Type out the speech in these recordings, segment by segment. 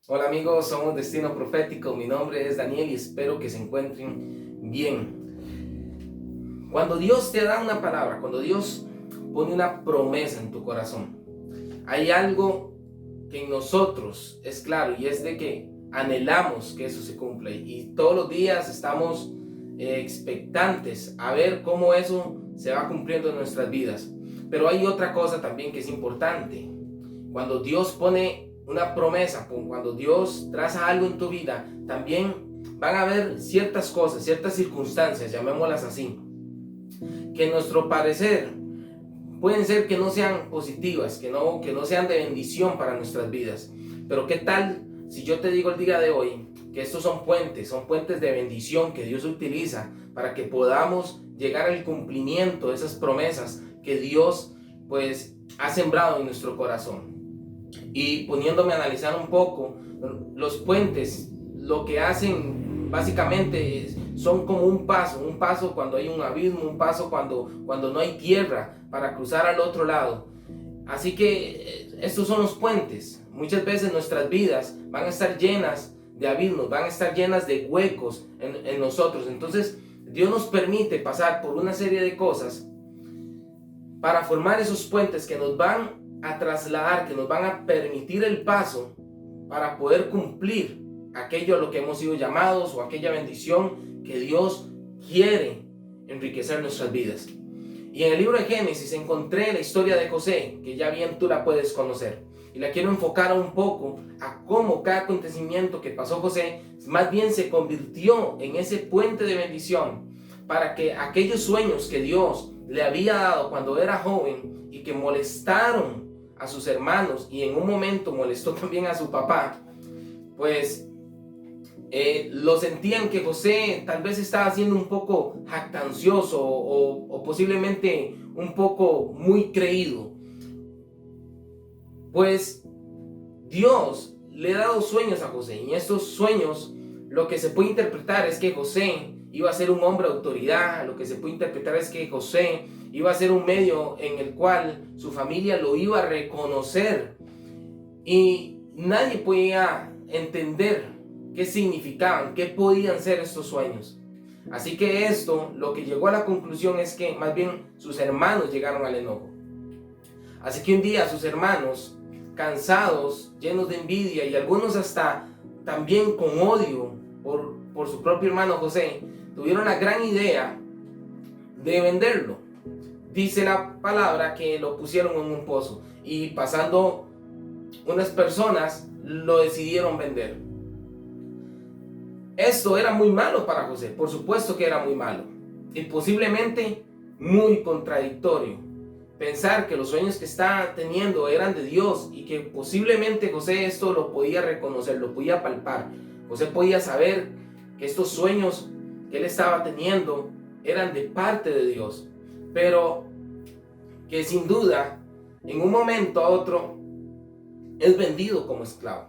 Hola amigos, somos Destino Profético. Mi nombre es Daniel y espero que se encuentren bien. Cuando Dios te da una palabra, cuando Dios pone una promesa en tu corazón, hay algo que en nosotros es claro y es de que anhelamos que eso se cumpla y todos los días estamos expectantes a ver cómo eso se va cumpliendo en nuestras vidas. Pero hay otra cosa también que es importante. Cuando Dios pone una promesa, cuando Dios traza algo en tu vida, también van a haber ciertas cosas, ciertas circunstancias, llamémoslas así, que en nuestro parecer pueden ser que no sean positivas, que no sean de bendición para nuestras vidas. Pero ¿qué tal si yo te digo el día de hoy que estos son puentes de bendición que Dios utiliza para que podamos llegar al cumplimiento de esas promesas que Dios pues ha sembrado en nuestro corazón? Y poniéndome a analizar un poco, los puentes lo que hacen básicamente son como un paso cuando hay un abismo, un paso cuando no hay tierra para cruzar al otro lado. Así que estos son los puentes. Muchas veces nuestras vidas van a estar llenas de abismos, van a estar llenas de huecos en nosotros. Entonces Dios nos permite pasar por una serie de cosas para formar esos puentes que nos van a trasladar, que nos van a permitir el paso para poder cumplir aquello a lo que hemos sido llamados o aquella bendición que Dios quiere enriquecer nuestras vidas. Y en el libro de Génesis encontré la historia de José, que ya bien tú la puedes conocer. Y la quiero enfocar un poco a cómo cada acontecimiento que pasó José más bien se convirtió en ese puente de bendición para que aquellos sueños que Dios le había dado cuando era joven y que molestaron a sus hermanos y en un momento molestó también a su papá, pues lo sentían que José tal vez estaba siendo un poco jactancioso o posiblemente un poco muy creído. Pues Dios le ha dado sueños a José y estos sueños lo que se puede interpretar es que José iba a ser un hombre de autoridad, lo que se puede interpretar es que José iba a ser un medio en el cual su familia lo iba a reconocer y nadie podía entender qué significaban, qué podían ser estos sueños. Así que esto lo que llegó a la conclusión es que más bien sus hermanos llegaron al enojo. Así que un día sus hermanos, cansados, llenos de envidia y algunos hasta también con odio por su propio hermano José, tuvieron la gran idea de venderlo. Dice la palabra que lo pusieron en un pozo y pasando unas personas lo decidieron vender. Esto era muy malo para José, por supuesto que era muy malo y posiblemente muy contradictorio. Pensar que los sueños que estaba teniendo eran de Dios y que posiblemente José esto lo podía reconocer, lo podía palpar. José podía saber que estos sueños que él estaba teniendo eran de parte de Dios, pero que sin duda en un momento a otro es vendido como esclavo.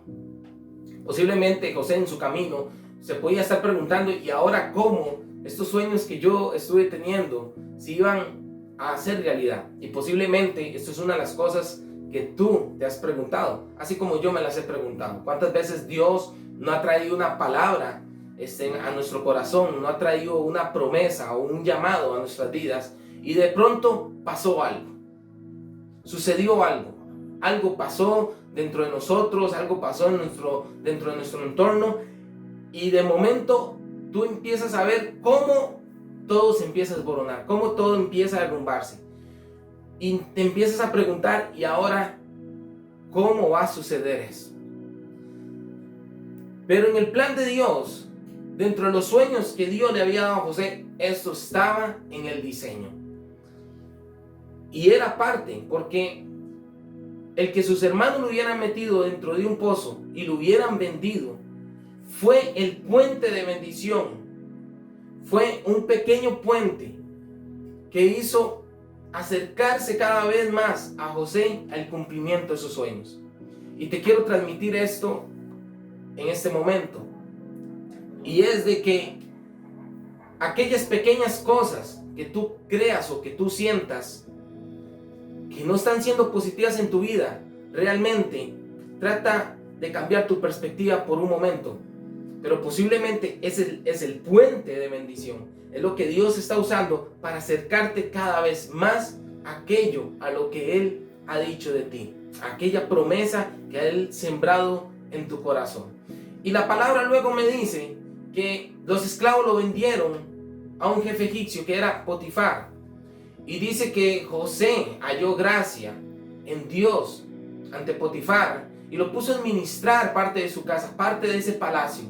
Posiblemente José en su camino se podía estar preguntando, ¿y ahora cómo estos sueños que yo estuve teniendo se iban a hacer realidad? Y posiblemente esto es una de las cosas que tú te has preguntado, así como yo me las he preguntado. ¿Cuántas veces Dios no ha traído una palabra a nuestro corazón, no ha traído una promesa o un llamado a nuestras vidas y de pronto pasó algo, sucedió algo? Algo pasó dentro de nosotros, algo pasó dentro de nuestro entorno y de momento tú empiezas a ver cómo todo se empieza a desboronar, cómo todo empieza a derrumbarse. Y te empiezas a preguntar, ¿y ahora cómo va a suceder eso? Pero en el plan de Dios, dentro de los sueños que Dios le había dado a José, esto estaba en el diseño. Y era parte, porque el que sus hermanos lo hubieran metido dentro de un pozo y lo hubieran vendido, fue el puente de bendición. Fue un pequeño puente que hizo acercarse cada vez más a José al cumplimiento de sus sueños. Y te quiero transmitir esto en este momento. Y es de que aquellas pequeñas cosas que tú creas o que tú sientas que no están siendo positivas en tu vida, realmente trata de cambiar tu perspectiva por un momento, pero posiblemente es el puente de bendición. Es lo que Dios está usando para acercarte cada vez más a aquello a lo que Él ha dicho de ti, aquella promesa que ha Él sembrado en tu corazón. Y la palabra luego me dice que los esclavos lo vendieron a un jefe egipcio que era Potifar. Y dice que José halló gracia en Dios ante Potifar y lo puso a administrar parte de su casa, parte de ese palacio.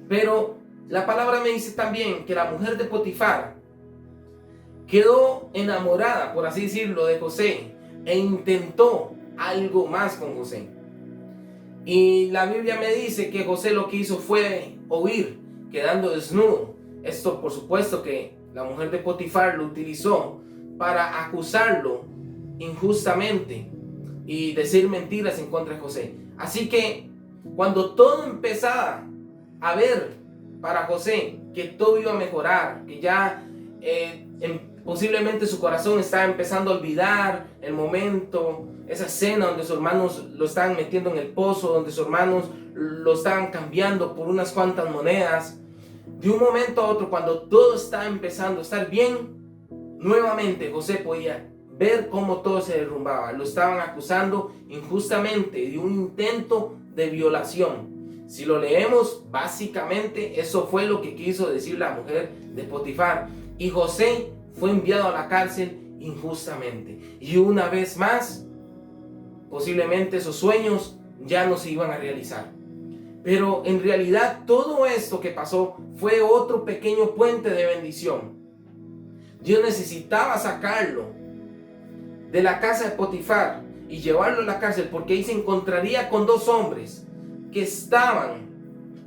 Pero la palabra me dice también que la mujer de Potifar quedó enamorada, por así decirlo, de José e intentó algo más con José. Y la Biblia me dice que José lo que hizo fue huir, quedando desnudo. Esto, por supuesto, que la mujer de Potifar lo utilizó para acusarlo injustamente y decir mentiras en contra de José. Así que cuando todo empezaba a ver para José que todo iba a mejorar, que ya posiblemente su corazón estaba empezando a olvidar el momento, esa escena donde sus hermanos lo estaban metiendo en el pozo, donde sus hermanos lo estaban cambiando por unas cuantas monedas, de un momento a otro, cuando todo estaba empezando a estar bien, nuevamente José podía ver cómo todo se derrumbaba. Lo estaban acusando injustamente de un intento de violación. Si lo leemos, básicamente eso fue lo que quiso decir la mujer de Potifar. Y José fue enviado a la cárcel injustamente. Y una vez más, posiblemente esos sueños ya no se iban a realizar. Pero en realidad todo esto que pasó fue otro pequeño puente de bendición. Dios necesitaba sacarlo de la casa de Potifar y llevarlo a la cárcel, porque ahí se encontraría con dos hombres que estaban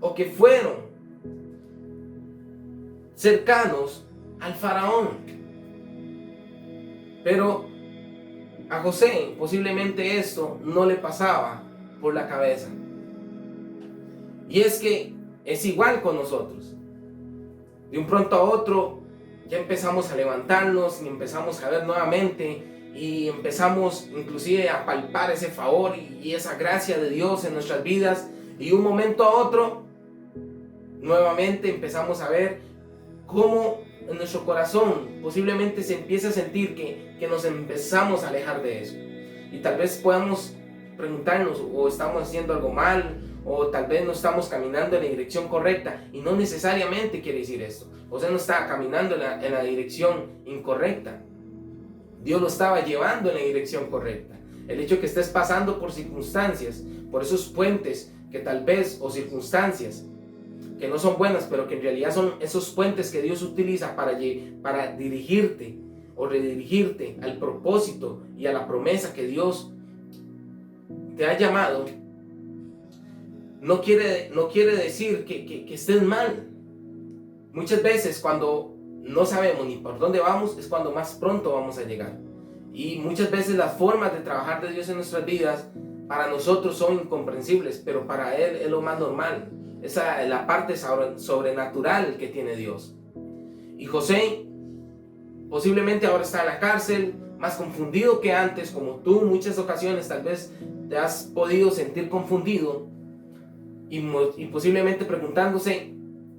o que fueron cercanos al faraón. Pero a José posiblemente esto no le pasaba por la cabeza. Y es que es igual con nosotros. De un pronto a otro ya empezamos a levantarnos y empezamos a ver nuevamente y empezamos inclusive a palpar ese favor y esa gracia de Dios en nuestras vidas, y de un momento a otro nuevamente empezamos a ver cómo en nuestro corazón posiblemente se empieza a sentir que nos empezamos a alejar de eso, y tal vez podamos preguntarnos, o estamos haciendo algo mal, o tal vez no estamos caminando en la dirección correcta. Y no necesariamente quiere decir esto. José no estaba caminando en la dirección incorrecta. Dios lo estaba llevando en la dirección correcta. El hecho que estés pasando por circunstancias, por esos puentes que tal vez, o circunstancias que no son buenas, pero que en realidad son esos puentes que Dios utiliza para dirigirte o redirigirte al propósito y a la promesa que Dios te ha llamado, no quiere decir que estés mal. Muchas veces cuando no sabemos ni por dónde vamos es cuando más pronto vamos a llegar. Y muchas veces las formas de trabajar de Dios en nuestras vidas para nosotros son incomprensibles, pero para Él es lo más normal. Esa es la parte sobrenatural que tiene Dios. Y José posiblemente ahora está en la cárcel, más confundido que antes, como tú en muchas ocasiones tal vez te has podido sentir confundido. Y posiblemente preguntándose,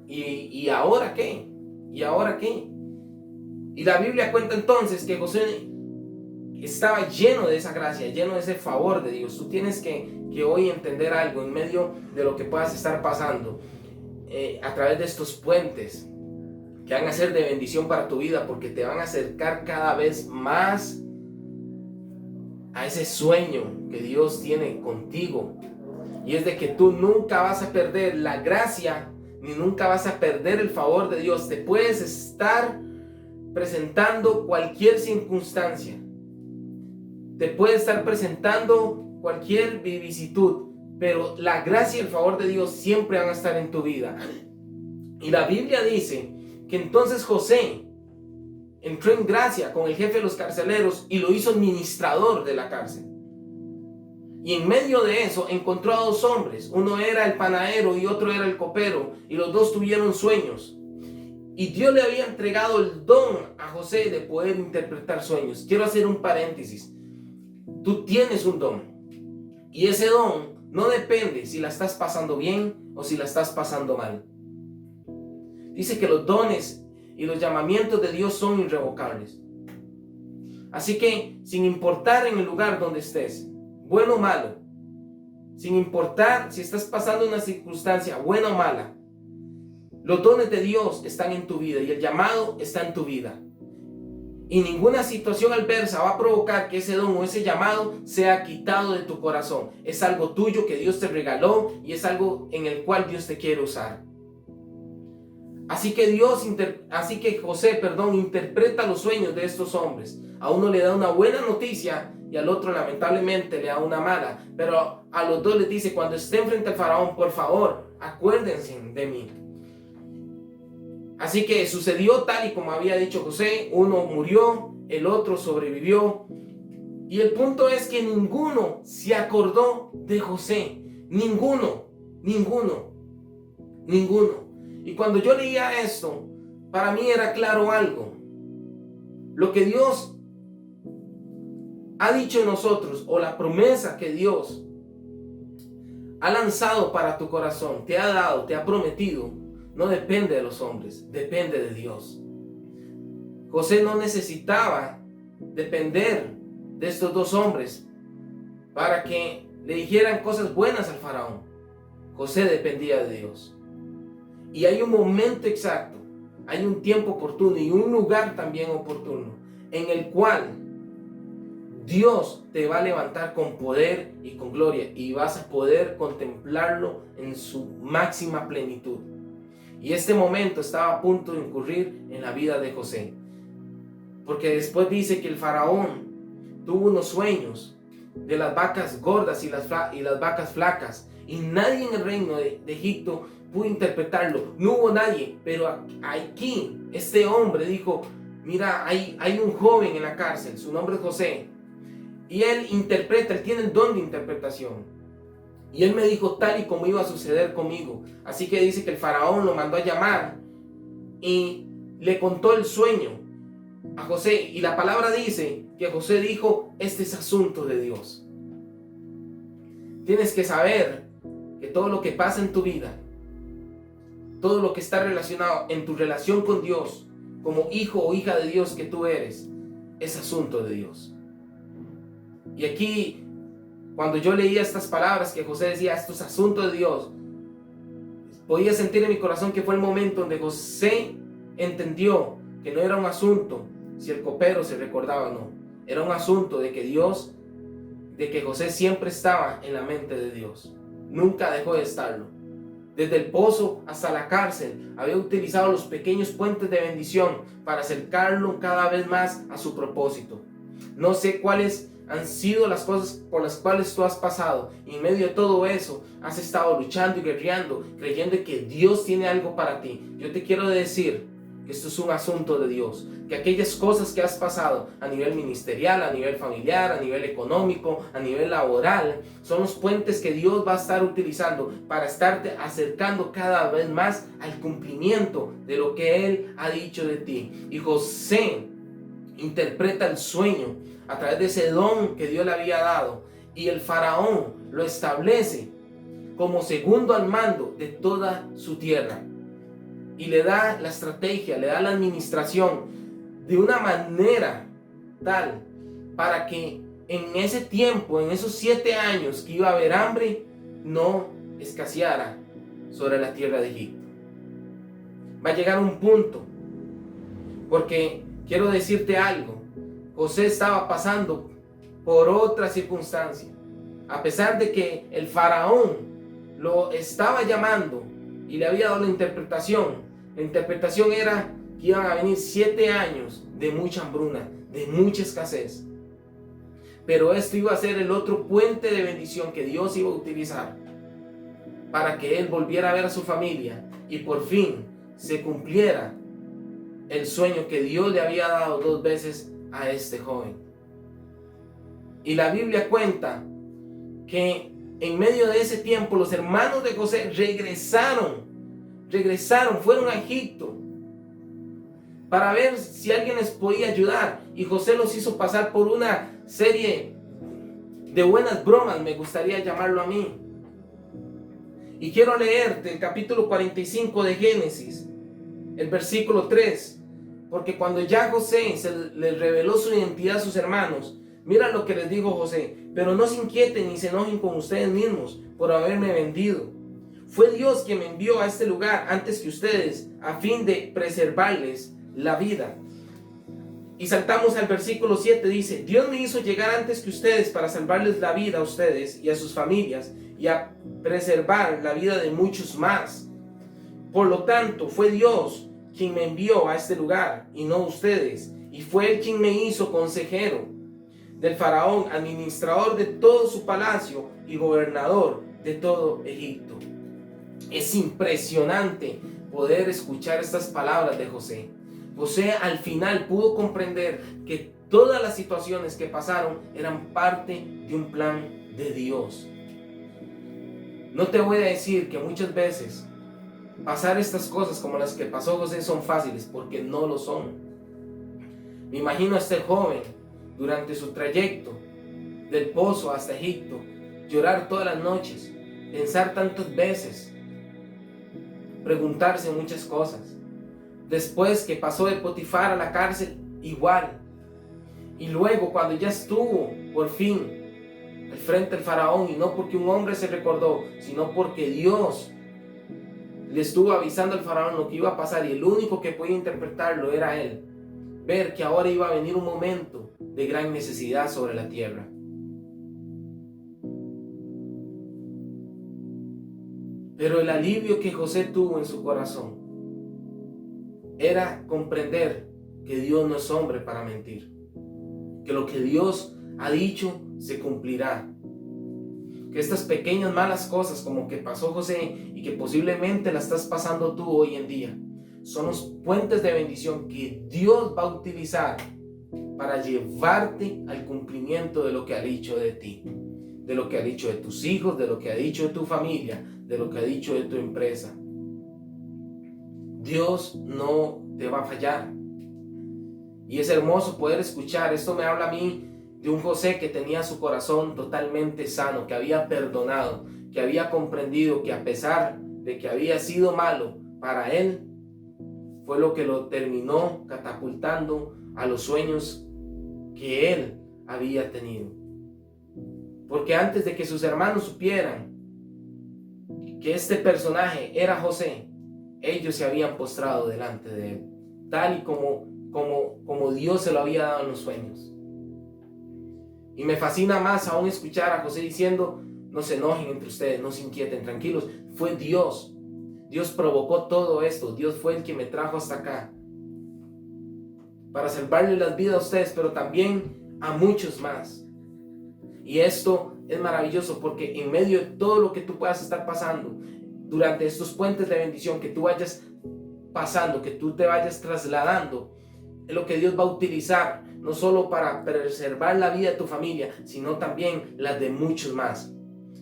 ¿y ahora qué? ¿Y ahora qué? Y la Biblia cuenta entonces que José estaba lleno de esa gracia, lleno de ese favor de Dios. Tú tienes que hoy entender algo en medio de lo que puedas estar pasando, a través de estos puentes que van a ser de bendición para tu vida, porque te van a acercar cada vez más a ese sueño que Dios tiene contigo. Y es de que tú nunca vas a perder la gracia, ni nunca vas a perder el favor de Dios. Te puedes estar presentando cualquier circunstancia, te puede estar presentando cualquier vicisitud, pero la gracia y el favor de Dios siempre van a estar en tu vida. Y la Biblia dice que entonces José entró en gracia con el jefe de los carceleros y lo hizo administrador de la cárcel. Y en medio de eso encontró a dos hombres. Uno era el panadero y otro era el copero. Y los dos tuvieron sueños. Y Dios le había entregado el don a José de poder interpretar sueños. Quiero hacer un paréntesis. Tú tienes un don. Y ese don no depende si la estás pasando bien o si la estás pasando mal. Dice que los dones y los llamamientos de Dios son irrevocables. Así que, sin importar en el lugar donde estés, bueno o malo, sin importar si estás pasando una circunstancia buena o mala, los dones de Dios están en tu vida y el llamado está en tu vida. Y ninguna situación adversa va a provocar que ese don o ese llamado sea quitado de tu corazón. Es algo tuyo que Dios te regaló y es algo en el cual Dios te quiere usar. Así que José interpreta los sueños de estos hombres. A uno le da una buena noticia y al otro lamentablemente le da una mala. Pero a los dos les dice: cuando estén frente al faraón, por favor, acuérdense de mí. Así que sucedió tal y como había dicho José. Uno murió, el otro sobrevivió. Y el punto es que ninguno se acordó de José. Ninguno. Y cuando yo leía esto, para mí era claro algo. Lo que Dios ha dicho en nosotros, o la promesa que Dios ha lanzado para tu corazón, te ha dado, te ha prometido, no depende de los hombres, depende de Dios. José no necesitaba depender de estos dos hombres para que le dijeran cosas buenas al faraón. José dependía de Dios. Y hay un momento exacto, hay un tiempo oportuno y un lugar también oportuno en el cual Dios te va a levantar con poder y con gloria y vas a poder contemplarlo en su máxima plenitud. Y este momento estaba a punto de incurrir en la vida de José. Porque después dice que el faraón tuvo unos sueños de las vacas gordas y las vacas flacas. Y nadie en el reino de Egipto pudo interpretarlo. No hubo nadie. Pero aquí este hombre dijo: mira, hay un joven en la cárcel, su nombre es José. Y él interpreta, él tiene el don de interpretación. Y él me dijo tal y como iba a suceder conmigo. Así que dice que el faraón lo mandó a llamar y le contó el sueño a José. Y la palabra dice que José dijo: este es asunto de Dios. Tienes que saber que todo lo que pasa en tu vida, todo lo que está relacionado en tu relación con Dios, como hijo o hija de Dios que tú eres, es asunto de Dios. Y aquí, cuando yo leía estas palabras que José decía: esto es asunto de Dios, podía sentir en mi corazón que fue el momento donde José entendió que no era un asunto si el copero se recordaba o no. Era un asunto de que José siempre estaba en la mente de Dios. Nunca dejó de estarlo. Desde el pozo hasta la cárcel, había utilizado los pequeños puentes de bendición para acercarlo cada vez más a su propósito. No sé cuáles han sido las cosas por las cuales tú has pasado, y en medio de todo eso has estado luchando y guerreando, creyendo que Dios tiene algo para ti. Yo te quiero decir que esto es un asunto de Dios, que aquellas cosas que has pasado a nivel ministerial, a nivel familiar, a nivel económico, a nivel laboral, son los puentes que Dios va a estar utilizando para estarte acercando cada vez más al cumplimiento de lo que Él ha dicho de ti. Y José interpreta el sueño a través de ese don que Dios le había dado, y el faraón lo establece como segundo al mando de toda su tierra, y le da la estrategia, le da la administración de una manera tal para que en ese tiempo, en esos 7 años que iba a haber hambre, no escaseara sobre la tierra de Egipto. Va a llegar un punto, porque quiero decirte algo: José estaba pasando por otra circunstancia. A pesar de que el faraón lo estaba llamando y le había dado la interpretación era que iban a venir 7 años de mucha hambruna, de mucha escasez. Pero esto iba a ser el otro puente de bendición que Dios iba a utilizar para que él volviera a ver a su familia y por fin se cumpliera el sueño que Dios le había dado 2 veces a este joven. Y la Biblia cuenta que en medio de ese tiempo los hermanos de José regresaron, fueron a Egipto para ver si alguien les podía ayudar, y José los hizo pasar por una serie de buenas bromas, me gustaría llamarlo a mí, Y quiero leerte el capítulo 45 de Génesis, el versículo 3, porque cuando ya José les reveló su identidad a sus hermanos, mira lo que les dijo José: pero no se inquieten ni se enojen con ustedes mismos por haberme vendido. Fue Dios quien me envió a este lugar antes que ustedes, a fin de preservarles la vida. Y saltamos al versículo 7, dice: Dios me hizo llegar antes que ustedes para salvarles la vida a ustedes y a sus familias, y a preservar la vida de muchos más. Por lo tanto, fue Dios quien me envió a este lugar y no ustedes, y fue Él quien me hizo consejero del faraón, administrador de todo su palacio y gobernador de todo Egipto. Es impresionante poder escuchar estas palabras de José. José al final pudo comprender que todas las situaciones que pasaron eran parte de un plan de Dios. No te voy a decir que muchas veces pasar estas cosas como las que pasó José son fáciles, porque no lo son. Me imagino a este joven durante su trayecto del pozo hasta Egipto, llorar todas las noches, pensar tantas veces, preguntarse muchas cosas. Después que pasó de Potifar a la cárcel, igual. Y luego cuando ya estuvo por fin al frente del faraón, y no porque un hombre se recordó, sino porque Dios le estuvo avisando al faraón lo que iba a pasar, y el único que podía interpretarlo era él. Ver que ahora iba a venir un momento de gran necesidad sobre la tierra. Pero el alivio que José tuvo en su corazón era comprender que Dios no es hombre para mentir, que lo que Dios ha dicho se cumplirá, que estas pequeñas malas cosas como que pasó José y que posiblemente la estás pasando tú hoy en día, son los puentes de bendición que Dios va a utilizar para llevarte al cumplimiento de lo que ha dicho de ti, de lo que ha dicho de tus hijos, de lo que ha dicho de tu familia, de lo que ha dicho de tu empresa. Dios no te va a fallar. Y es hermoso poder escuchar. Esto me habla a mí de un José que tenía su corazón totalmente sano, que había perdonado, que había comprendido que a pesar de que había sido malo para él, fue lo que lo terminó catapultando a los sueños que él había tenido. Porque antes de que sus hermanos supieran que este personaje era José, ellos se habían postrado delante de él, tal y como Dios se lo había dado en los sueños. Y me fascina más aún escuchar a José diciendo: no se enojen entre ustedes, no se inquieten, tranquilos. Fue Dios. Dios provocó todo esto. Dios fue el que me trajo hasta acá para salvarle las vidas a ustedes, pero también a muchos más. Y esto es maravilloso, porque en medio de todo lo que tú puedas estar pasando, durante estos puentes de bendición que tú vayas pasando, que tú te vayas trasladando, es lo que Dios va a utilizar, no solo para preservar la vida de tu familia, sino también la de muchos más.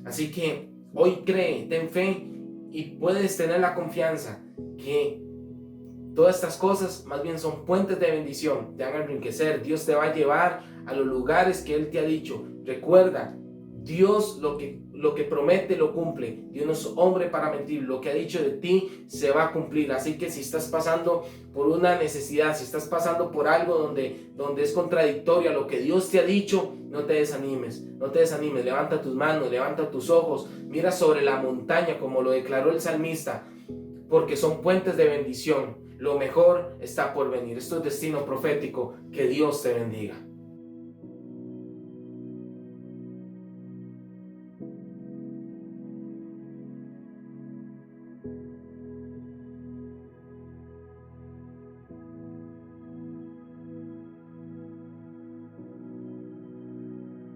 Así que hoy cree, ten fe, y puedes tener la confianza que todas estas cosas más bien son puentes de bendición, te van a enriquecer. Dios te va a llevar a los lugares que Él te ha dicho. Recuerda, Dios lo que promete lo cumple. Dios no es hombre para mentir. Lo que ha dicho de ti se va a cumplir. Así que si estás pasando por una necesidad, si estás pasando por algo donde es contradictorio a lo que Dios te ha dicho, no te desanimes, no te desanimes. Levanta tus manos, levanta tus ojos, mira sobre la montaña como lo declaró el salmista, porque son puentes de bendición. Lo mejor está por venir. Esto es destino profético. Que Dios te bendiga.